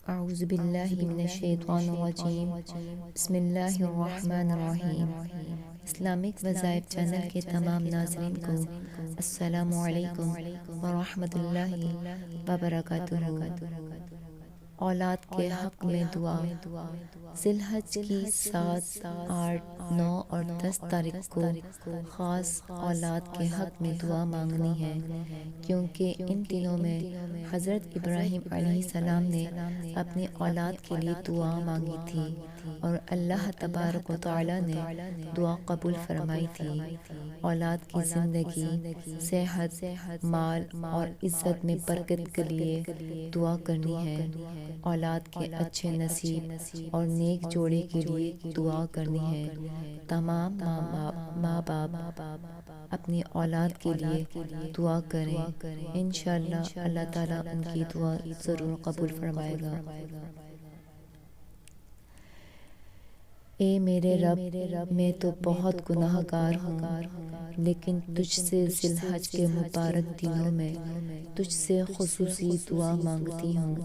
اعوذ باللہ من الشیطان الرجیم بسم اللہ الرحمن الرحیم۔ اسلامک وظائف چینل کے تمام ناظرین کو السلام علیکم ورحمۃ اللہ وبرکاتہ۔ اولاد کے حق میں دعا۔ ذی الحج کی 7، 8، 9 اور 10 تاریخ کو خاص اولاد کے حق میں دعا مانگنی ہے، کیونکہ ان دنوں میں حضرت ابراہیم علیہ السلام نے اپنی اولاد کے لیے دعا مانگی تھی اور اللہ تبارک و تعالی نے دعا قبول فرمائی تھی۔ اولاد کی زندگی، صحت، مال اور عزت میں برکت کے لیے دعا کرنی ہے۔ اولاد کے اچھے نصیب اور نیک جوڑے کے لیے دعا کرنی ہے۔ تمام ماں باپ اپنی اولاد کے لیے دعا کریں، انشاءاللہ اللہ تعالیٰ ان کی دعا ضرور قبول فرمائے گا۔ اے میرے رب، میں تو بہت گناہ گار ہوں، لیکن تجھ سے ذی الحج کے مبارک دنوں میں تجھ سے خصوصی دعا مانگتی ہوں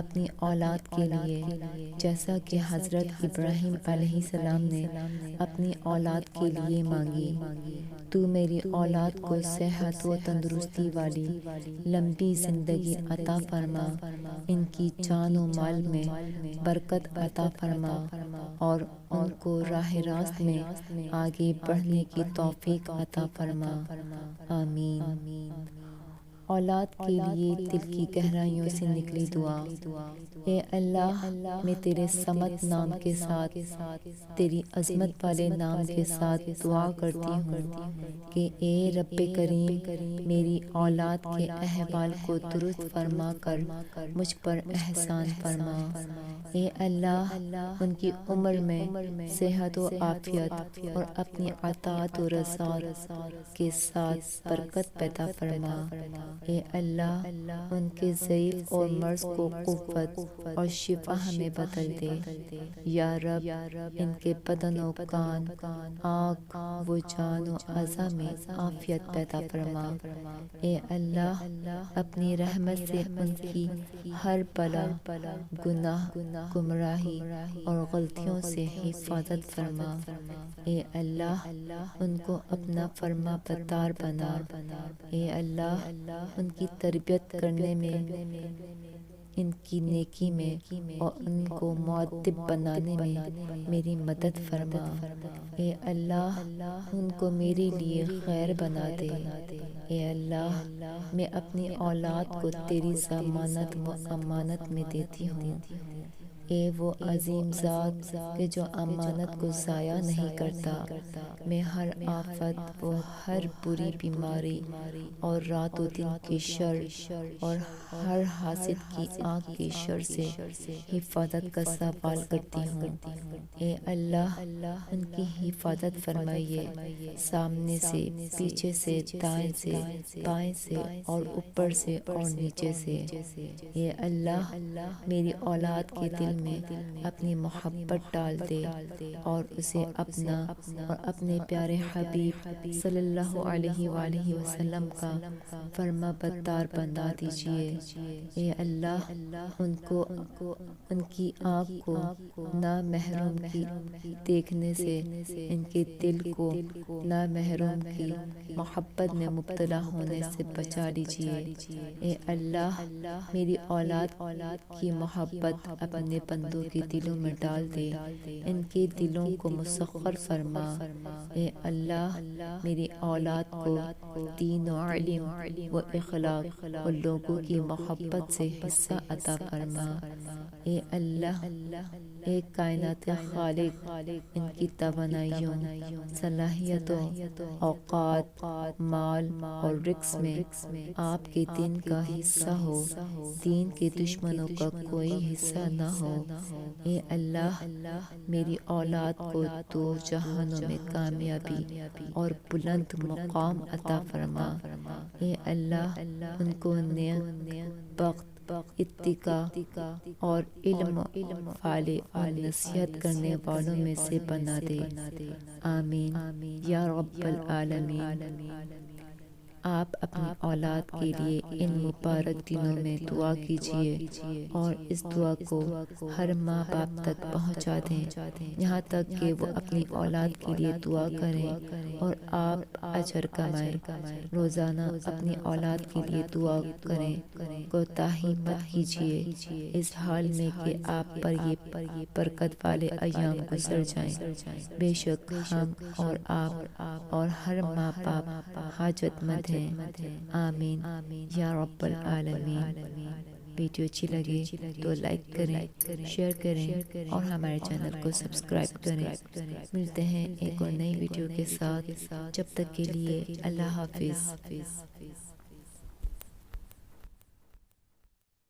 اپنی اولاد کے لیے، جیسا کہ حضرت ابراہیم علیہ السلام نے اپنی اولاد کے لیے مانگی۔ تو میری اولاد کو صحت و تندرستی والی لمبی زندگی عطا فرما، ان کی جان و مال میں برکت عطا فرما اور ان کو راہ راست میں آگے بڑھنے کی توفیق عطا فرما، آمین۔ اولاد کے لیے دل کی گہرائیوں سے نکلی دعا۔ اے اللہ، میں تیرے صمد نام کے ساتھ، تیری عظمت والے نام کے ساتھ دعا کرتی ہوں کہ اے رب کریم، میری اولاد کے احوال کو درست فرما کر مجھ پر احسان فرما۔ اے اللہ، ان کی عمر میں صحت و عافیت اور اپنی عطاعت و رضاعت کے ساتھ برکت پیدا فرما۔ اے اللہ، ان کے ضعیف اور مرض کو قوت اور شفا ہمیں بدل دے۔ یا رب، ان کے بدن و کان، آنکھ و جان و اعضاء میں عافیت پیدا فرما۔ اے اللہ، اپنی رحمت سے ان کی ہر بلا، گناہ، گمراہی اور غلطیوں سے حفاظت فرما۔ اے اللہ، ان کو اپنا فرما بردار بنا۔ اے اللہ، ان کی تربیت کرنے میں، ان کی نیکی میں اور ان کو مؤدب بنانے میں میری مدد فرما۔ اے اللہ، ان کو میرے لیے خیر بنا دے۔ اے اللہ، میں اپنی اولاد کو تیری ضمانت و امانت میں دیتی ہوں۔ اے وہ عظیم ذات کہ جو امانت کو ضائع نہیں کرتا، میں ہر آفت و ہر بری بیماری اور رات و دن کے شر اور ہر حاسد کی آنکھ کے شر سے حفاظت کا سوال کرتی ہوں۔ اے اللہ، ان کی حفاظت فرمائیے، سامنے سے، پیچھے سے، دائیں سے، بائیں سے اور اوپر سے اور نیچے سے۔ اے اللہ، میری اولاد کے دل میں اپنی محبت ڈال دے اور اسے اپنا اور اپنے پیارے حبیب صلی اللہ علیہ وآلہ وسلم کا فرما بردار بنا دیجیے۔ اے اللہ، ان کو، ان کی آنکھ کو نامحرم کی دیکھنے سے، ان کے دل کو نامحرم کی محبت میں مبتلا ہونے سے بچا لیجیے۔ اے اللہ، میری اولاد کی محبت اپنے بندوں کے دلوں میں ڈال دے، ان کے دلوں کو مسخر فرما۔ اے اللہ، میری اولاد کو دین و علم و اخلاق اور لوگوں کی محبت سے حصہ عطا فرما۔ اے اللہ، اے کائنات خالق، ان کی توانائیوں، صلاحیتوں، اوقات، مال اور رزق میں آپ کے دین کا حصہ ہو، دین کے دشمنوں کا کوئی حصہ نہ ہو۔ اے اللہ، میری اولاد کو دو جہانوں میں کامیابی اور بلند مقام عطا فرما۔ اے اللہ، ان کو نیک بخت، اتقا اور علم والے اور نصیحت کرنے والوں میں سے بنا دے، آمین یا رب العالمین۔ آپ اپنی اولاد کے لیے ان مبارک دنوں میں دعا کیجیے اور اس دعا کو ہر ماں باپ تک پہنچا دیں، یہاں تک کہ وہ اپنی اولاد کے لیے دعا کریں اور آپ اجر کمائیں۔ روزانہ اپنی اولاد کے لیے دعا کریں، کوتاہی مت کیجیے اس حال میں کہ آپ پر یہ برکت والے ایام گزر جائیں۔ بے شک ہم اور آپ اور ہر ماں باپ حاجت مند ہیں۔ آمین یا رب العالمین۔ ویڈیو اچھی لگے تو لائک کریں، شیئر کریں اور ہمارے چینل کو سبسکرائب کریں۔ ملتے ہیں ایک اور نئی ویڈیو کے ساتھ، جب تک کے لیے اللہ حافظ۔